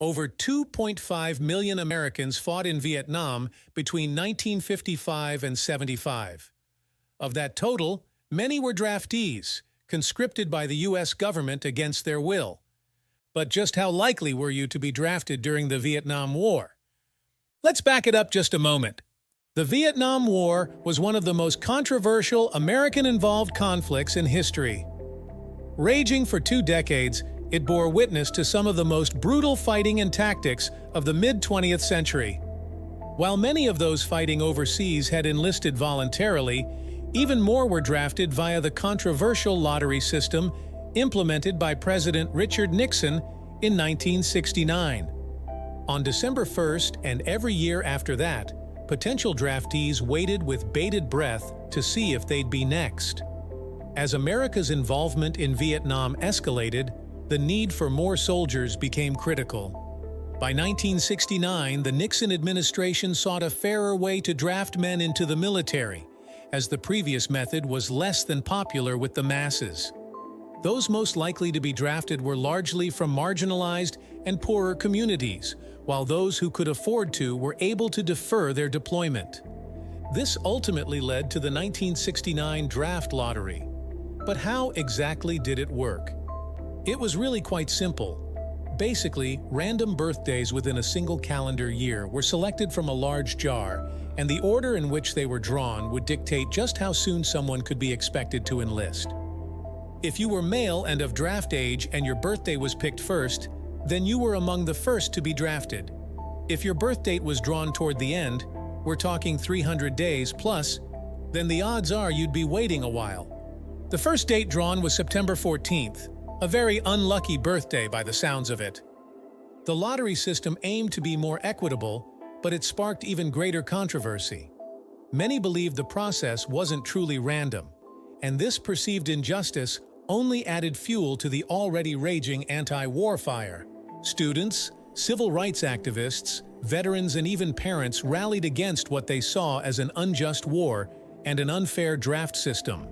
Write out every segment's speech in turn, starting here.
Over 2.5 million Americans fought in Vietnam between 1955 and 75. Of that total, many were draftees, conscripted by the U.S. government against their will. But just how likely were you to be drafted during the Vietnam War? Let's back it up just a moment. The Vietnam War was one of the most controversial American-involved conflicts in history. Raging for 2 decades, it bore witness to some of the most brutal fighting and tactics of the mid-20th century. While many of those fighting overseas had enlisted voluntarily, even more were drafted via the controversial lottery system implemented by President Richard Nixon in 1969. On December 1st and every year after that, potential draftees waited with bated breath to see if they'd be next. As America's involvement in Vietnam escalated, the need for more soldiers became critical. By 1969, the Nixon administration sought a fairer way to draft men into the military, as the previous method was less than popular with the masses. Those most likely to be drafted were largely from marginalized and poorer communities, while those who could afford to were able to defer their deployment. This ultimately led to the 1969 draft lottery. But how exactly did it work? It was really quite simple. Basically, random birthdays within a single calendar year were selected from a large jar, and the order in which they were drawn would dictate just how soon someone could be expected to enlist. If you were male and of draft age and your birthday was picked first, then you were among the first to be drafted. If your birth date was drawn toward the end, we're talking 300 days plus, then the odds are you'd be waiting a while. The first date drawn was September 14th, a very unlucky birthday by the sounds of it. The lottery system aimed to be more equitable, but it sparked even greater controversy. Many believed the process wasn't truly random, and this perceived injustice only added fuel to the already raging anti-war fire. Students, civil rights activists, veterans, and even parents rallied against what they saw as an unjust war and an unfair draft system.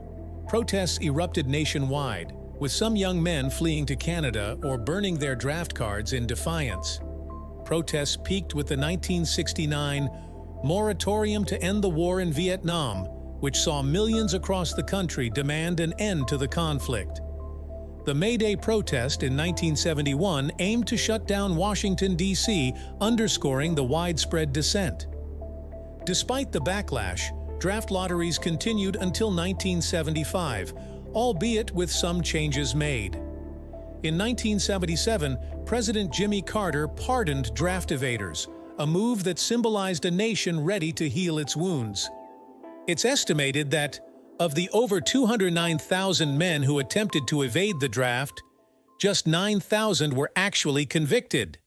Protests erupted nationwide, with some young men fleeing to Canada or burning their draft cards in defiance. Protests peaked with the 1969 moratorium to end the war in Vietnam, which saw millions across the country demand an end to the conflict. The May Day protest in 1971 aimed to shut down Washington, D.C., underscoring the widespread dissent. Despite the backlash, draft lotteries continued until 1975, albeit with some changes made. In 1977, President Jimmy Carter pardoned draft evaders, a move that symbolized a nation ready to heal its wounds. It's estimated that, of the over 209,000 men who attempted to evade the draft, just 9,000 were actually convicted.